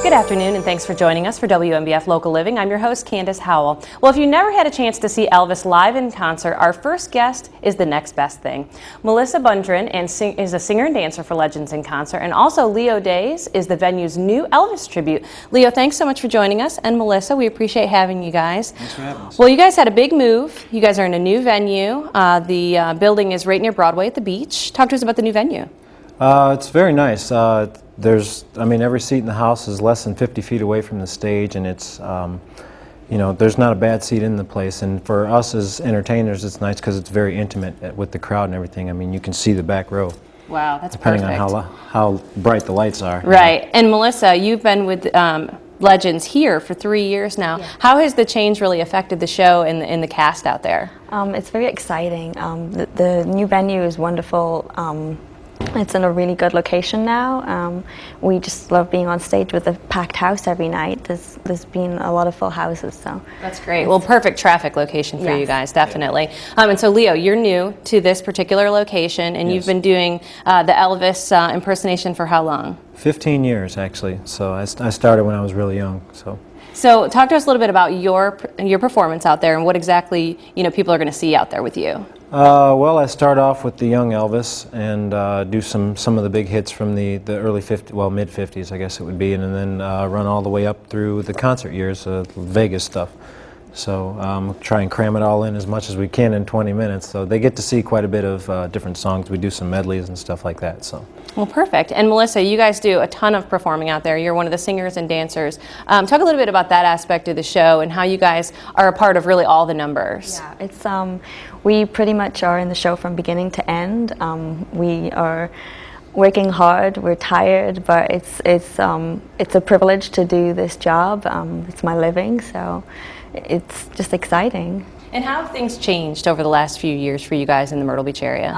Good afternoon, and thanks for joining us for WMBF Local Living. I'm your host, Candace Howell. Well, if you never had a chance to see Elvis live in concert, our first guest is the next best thing. Melissa Bundren is a singer and dancer for Legends in Concert, and also Leo Days is the venue's new Elvis tribute. Leo, thanks so much for joining us, and Melissa, we appreciate having you guys. Thanks for having us. Well, you guys had a big move. You guys are in a new venue. The building is right near Broadway at the beach. Talk to us about the new venue. It's very nice. Every seat in the house is less than 50 feet away from the stage, and it's, there's not a bad seat in the place. And for us as entertainers, it's nice because it's very intimate with the crowd and everything. I mean, you can see the back row. Wow, that's depending perfect. on how bright the lights are. Right. And Melissa, you've been with Legends here for 3 years now. Yeah. How has the change really affected the show and the cast out there? It's very exciting. The new venue is wonderful. It's in a really good location now. We just love being on stage with a packed house every night. There's been a lot of full houses, so. That's great. Well, perfect traffic location for Yes. you guys, definitely. And so, Leo, you're new to this particular location, and you've Yes. been doing the Elvis impersonation for how long? 15 years, actually. So I started when I was really young. So talk to us a little bit about your performance out there and what exactly people are going to see out there with you. Well, I start off with the young Elvis and do some of the big hits from the early 50s, well, mid 50s, I guess it would be, and then run all the way up through the concert years, Vegas stuff. So try and cram it all in as much as we can in 20 minutes. So they get to see quite a bit of different songs. We do some medleys and stuff like that. So. Well, perfect. And Melissa, you guys do a ton of performing out there. You're one of the singers and dancers. Talk a little bit about that aspect of the show and how you guys are a part of really all the numbers. Yeah, it's we pretty much are in the show from beginning to end. We are working hard. We're tired, but it's a privilege to do this job. It's my living, so it's just exciting. And how have things changed over the last few years for you guys in the Myrtle Beach area?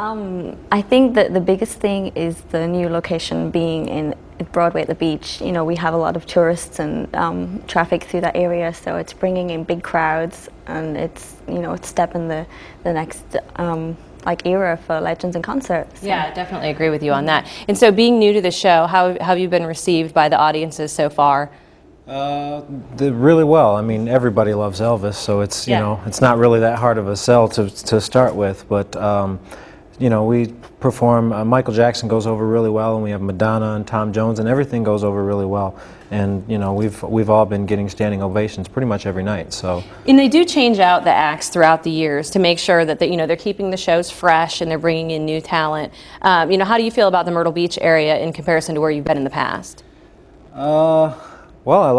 I think that the biggest thing is the new location being in Broadway at the beach. We have a lot of tourists and traffic through that area, so it's bringing in big crowds, and it's it's stepping the next era for Legends in Concert. So. Yeah, I definitely agree with you on that. And so, being new to the show, how have you been received by the audiences so far? Really well. I mean, everybody loves Elvis, so it's it's not really that hard of a sell to start with. But we perform. Michael Jackson goes over really well, and we have Madonna and Tom Jones, and everything goes over really well. And we've all been getting standing ovations pretty much every night. So. And they do change out the acts throughout the years to make sure that they're keeping the shows fresh and they're bringing in new talent. How do you feel about the Myrtle Beach area in comparison to where you've been in the past? Well,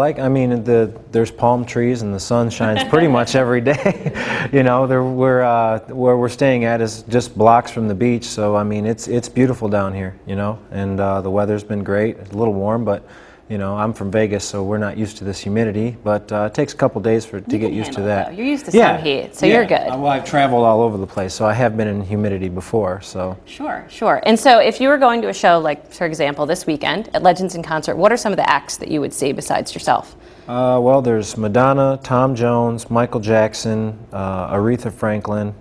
there's palm trees and the sun shines pretty much every day. Where we're staying at is just blocks from the beach, so it's beautiful down here, and the weather's been great. It's a little warm, but I'm from Vegas, so we're not used to this humidity, but it takes a couple days to get used to that. You're used to some heat, so you're good. Well, I've traveled all over the place, so I have been in humidity before, so. Sure. And so if you were going to a show, like, for example, this weekend at Legends in Concert, what are some of the acts that you would see besides yourself? Well, there's Madonna, Tom Jones, Michael Jackson, Aretha Franklin,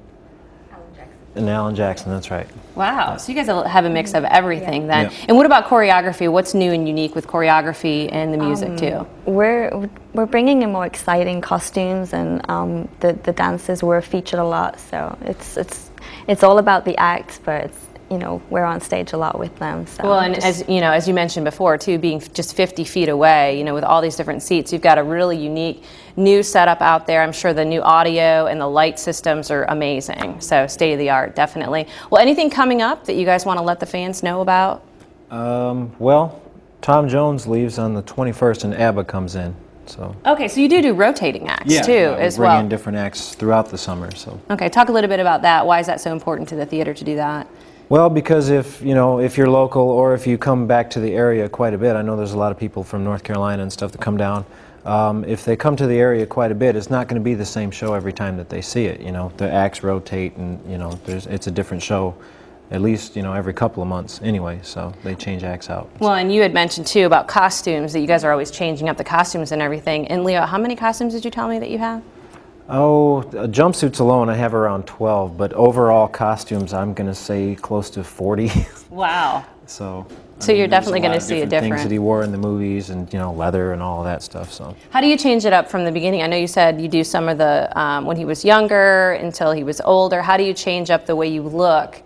and Alan Jackson, that's right. Wow, so you guys have a mix of everything then. Yeah. And what about choreography? What's new and unique with choreography and the music too? We're bringing in more exciting costumes, and the dances were featured a lot. So it's all about the acts, but it's, we're on stage a lot with them. So well, and as you mentioned before too, being just 50 feet away, with all these different seats, you've got a really unique new setup out there. I'm sure the new audio and the light systems are amazing. So state of the art, definitely. Well, anything coming up that you guys want to let the fans know about? Well, Tom Jones leaves on the 21st and ABBA comes in. So. Okay, so you do rotating acts too, as well. Bring in different acts throughout the summer. So. Okay, talk a little bit about that. Why is that so important to the theater to do that? Well, because if you're local or if you come back to the area quite a bit, I know there's a lot of people from North Carolina and stuff that come down. If they come to the area quite a bit, it's not going to be the same show every time that they see it. The acts rotate, and it's a different show, at least every couple of months anyway. So they change acts out. Well, and you had mentioned too about costumes, that you guys are always changing up the costumes and everything. And Leo, how many costumes did you tell me that you have? Oh, jumpsuits alone, I have around 12, but overall costumes, I'm going to say close to 40. Wow. So. So you're definitely going gonna see a Things that different. he wore in the movies, and leather and all of that stuff. So How do you change it up from the beginning? I know you said you do some of the when he was younger until he was older. How do you change up the way you look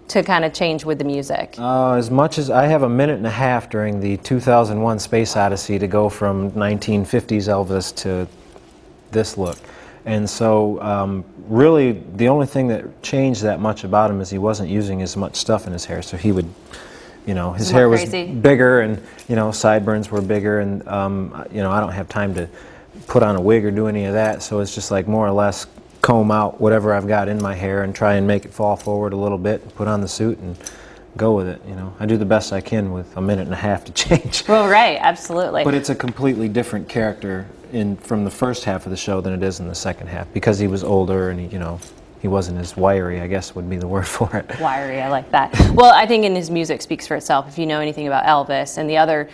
to kind of change with the music? as much as I have a minute and a half during the 2001 Space Odyssey to go from 1950s Elvis to this look. And so really the only thing that changed that much about him is he wasn't using as much stuff in his hair. So he would, his More hair was crazy. bigger, and sideburns were bigger, and I don't have time to put on a wig or do any of that. So it's just like more or less comb out whatever I've got in my hair and try and make it fall forward a little bit, and put on the suit and go with it. I do the best I can with a minute and a half to change. Well, right, absolutely. But it's a completely different character from the first half of the show than it is in the second half, because he was older and he wasn't as wiry, I guess would be the word for it. Wiry, I like that. Well, I think in his music speaks for itself. If you know anything about Elvis and the other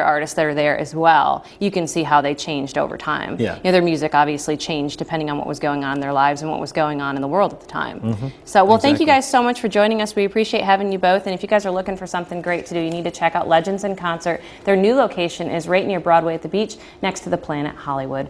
artists that are there as well, you can see how they changed over time. Yeah. Their music obviously changed depending on what was going on in their lives and what was going on in the world at the time. So, well, thank you Exactly. guys so much for joining us. We appreciate having you both. And if you guys are looking for something great to do, you need to check out Legends in Concert. Their new location is right near Broadway at the Beach, next to the Planet Hollywood.